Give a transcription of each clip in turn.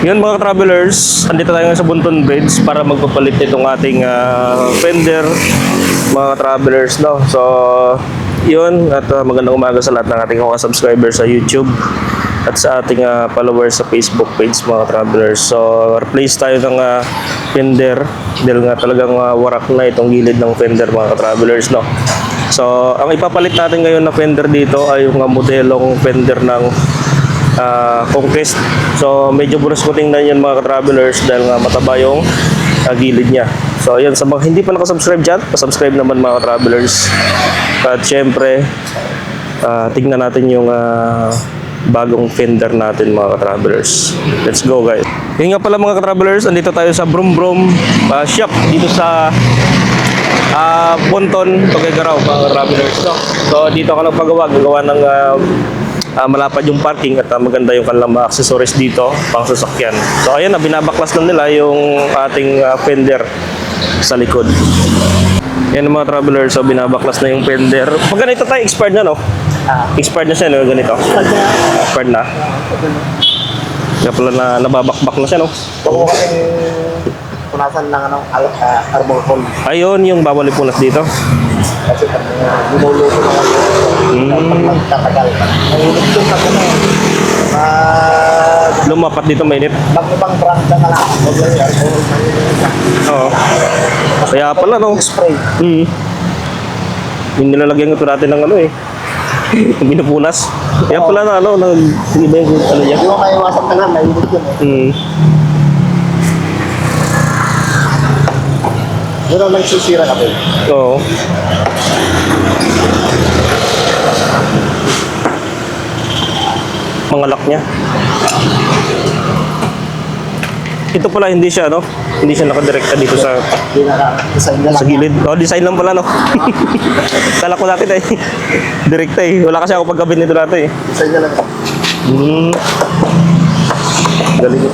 Yun mga travelers, andito tayo sa Bunton Bridge para magpapalit itong ating fender mga travelers, no? So yun, at magandang umaga sa lahat ng ating mga subscribers sa YouTube at sa ating followers sa Facebook page mga travelers. So replace tayo ng fender dahil nga talagang warak na itong gilid ng fender mga travelers, no? So ang ipapalit natin ngayon na fender dito ay yung modelong fender ng Conquest. So medyo buras ko tingnan yan mga travelers dahil nga mataba yung gilid niya. So ayan, sa mga hindi pa nakasubscribe dyan, pasubscribe naman mga travelers. At syempre tingnan natin yung bagong fender natin mga travelers. Let's go guys. Yun nga pala mga travelers, andito tayo sa Brum Brum shop dito sa Bunton, Tuguegarao mga travelers, no? So dito ako gagawa ng malapad yung parking at maganda yung kanilang mga accessories dito pang sasakyan. So ayan, binabaklas na nila yung ating fender sa likod. Yan mga travelers, so binabaklas na yung fender. Pag ganito tayo, expired na, no? Expired na siya, no? Ganito. Expired na. Kaya pala na nababakbak na siya, no? Punasan ng arbor hole. Ayun, yung bawal ipunas dito. Kasi lumuluto naman magtatagal. Mahulog doon kasi Lumapat dito mainit. Ibang brand na lang. Huwag lang yung arbor hole. Oo. Kaya pala, no? Spray. Yung nilalagyan ito natin ng binupunas. Kaya pala na, sige ba yung niya? Hindi mo maiwasan na nga, mahulog yun. Yun ang nagsisira kami. Oo. Mga lock niya. Ito pala hindi siya, no? Hindi siya nakadirekta dito sa Design na lang. sa gilid. Oh, design lang pala, no? Kala ko dati direkta Wala kasi ako pagkabit nito dati Design na lang. Galing.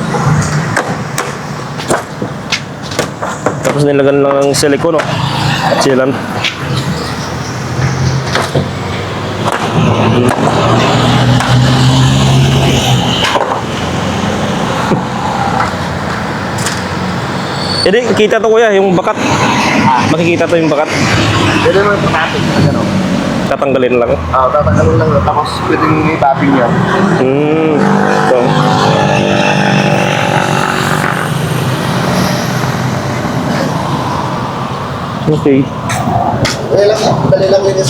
Tapos nilagan lang ng silicone, no? At sealant. Jadi kita to kuya, yung bakat. Makikita to yung bakat. Pwede naman ito natin. Tatanggalin lang. Tatanggalin lang. Tapos pwedeng i-tapping niya. So. Okay. Dali lang yan. Dali lang yun.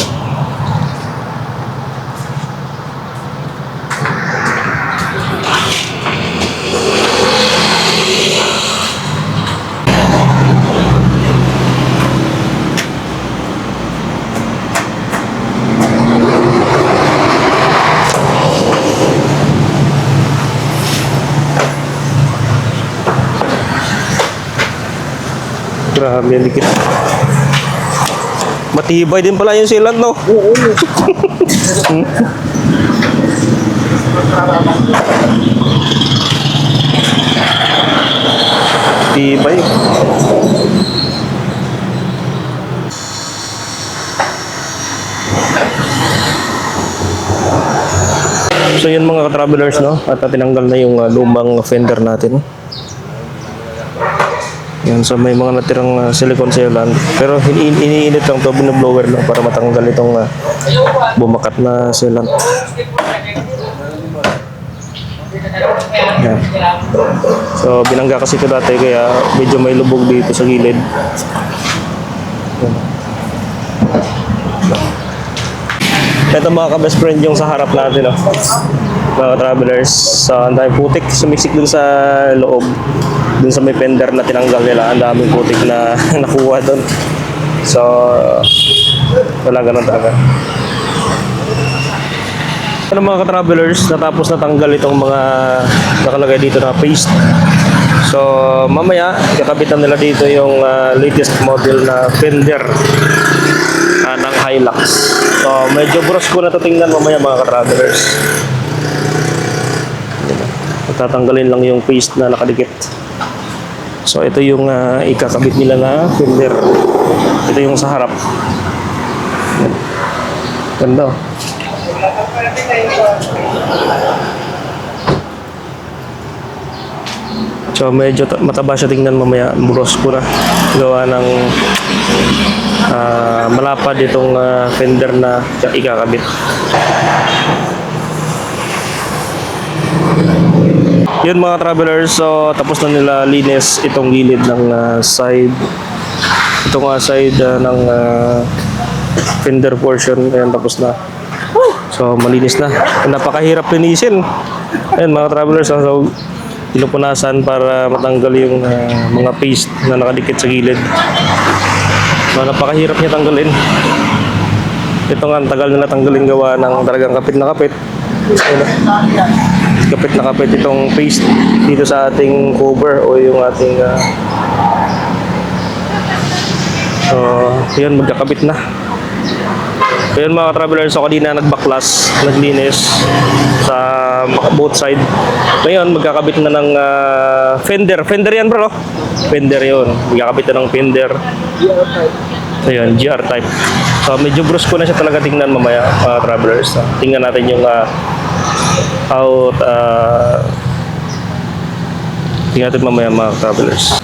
Grabe, dikit. Matibay din pala yung sealant, no? Oo. Tibay. So yun mga travelers, no? At tinanggal na yung lumang fender natin. Yan, so may mga natirang silicone sealant. Pero iniinit lang to, binoblower lang para matanggal itong bumakat na sealant. Yan. So binangga kasi ito dati kaya medyo may lubog dito sa gilid. Yan. Ito mga ka-best friend yung sa harap natin, no? Mga travelers. So ang daming putik, sumiksik dun sa loob. Dun sa may fender na tinanggal nila, ang daming putik na nakuha dun. So wala ganun talaga. Ano mga ka-travelers, natapos natanggal itong mga nakalagay dito na paste. So mamaya kakabitan nila dito yung latest model na fender ng Hilux. So medyo bros ko na ito tingnan mamaya mga ka-travelers. Tatanggalin lang yung paste na nakadikit. So ito yung ikakabit nila na fender. Ito yung sa harap. Ganda. So medyo mataba siya tingnan mamaya. Buros ko na. Gawa ng malapad itong fender na ikakabit. Yun mga travelers, so tapos na nila linis itong gilid ng side. Itong side ng fender portion. Ayan, tapos na. So malinis na. Napakahirap linisin. Ayan mga travelers, so pinupunasan para matanggal yung mga paste na nakadikit sa gilid. So, napakahirap niya tanggalin. Ito nga, ang tagal nila tanggalin gawa ng talagang kapit na kapit. Kapit na kapit itong paste dito sa ating cover o yung ating so yun, magkakabit na. Ayun mga travelers, so kanina nagbaklas, naglinis sa both side. Ngayon magkakabit na ng fender. Fender yan bro, no? Fender yun. Magkakabit na ng fender. Ayun, GR type. So medyo brusco na siya talaga tingnan mamaya mga travelers. Tingnan natin yung out tingnan natin mamaya mga travelers.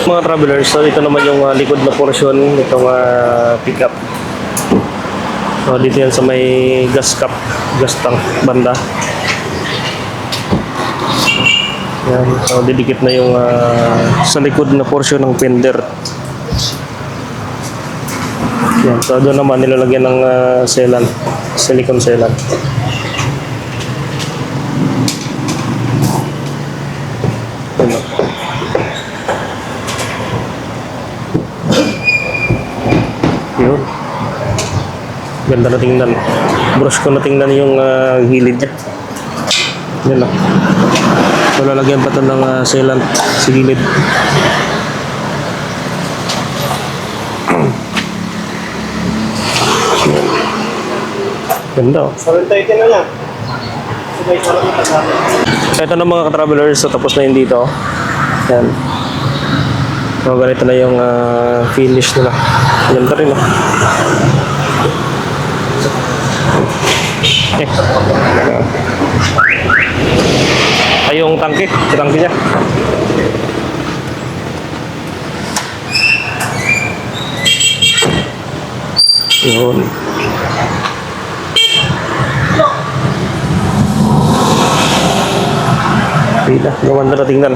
Mga travelers, so ito naman yung likod na portion nitong pickup. So dito yan sa may gas cap, gas tank banda. Yan, so didikit na yung sa likod na portion ng fender. Yan, so doon naman nilalagyan ng sealant, silicone sealant. Yun. Ganda na tingnan. Brush ko na tingnan yung gilid niya. Yan lang. So lalagyan pa ito ng sealant sa gilid. Ganda oh. Sarantay ka na lang. Sabay-sarang matagalan. Ito na mga ka-travelers, so tapos na yun dito. Yan. So ganito na yung finish nila. Ganda rin oh. Ay yung tangke niya. Yun. Pila, gawanda na tingnan.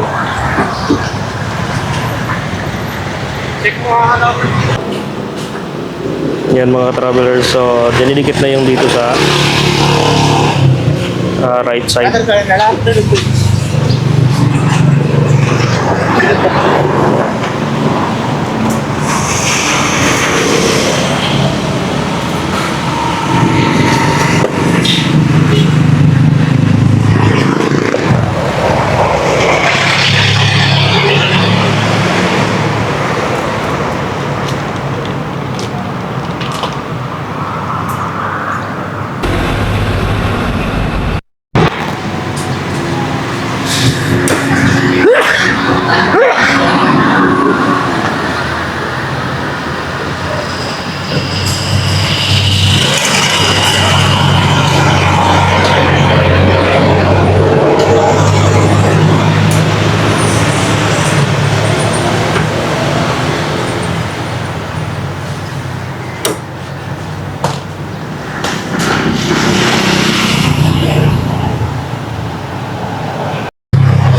Check mo nga Yan mga travelers, so dinidikit na yung dito sa right side. na lang.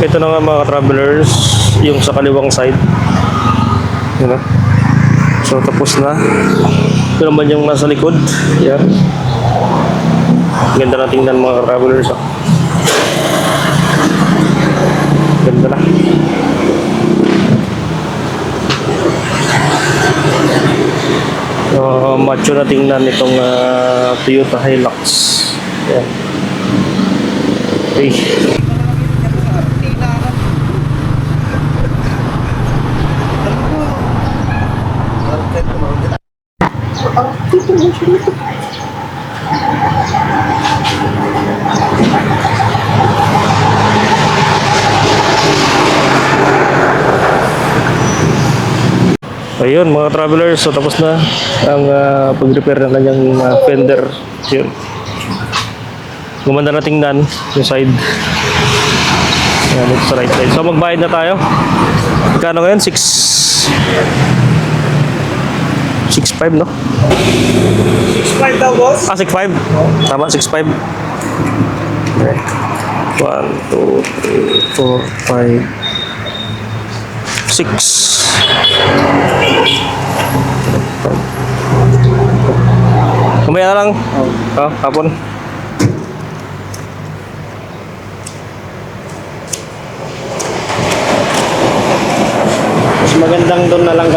Ito na nga mga travelers, yung sa kaliwang side. Yan na. So tapos na. Ito naman yung nasa likod. Yan. Ganda na tingnan mga travelers. Ganda na. So macho na tingnan itong Toyota Hilux. Yan. Okay. Ayun mga travelers, so tapos na ang pag-repair ng kanyang fender. Yun. Gumanda na tingnan yung side. Ayan, ito sa right side. So magbayad na tayo. Magkano ngayon? 6.5 no? 6.5 daw, boss. 6.5? Tama, 6.5. Okay. 1, 2, 3, 4, 5, 6. Kumaya na lang. Hapon. Mas magandang doon na lang kasi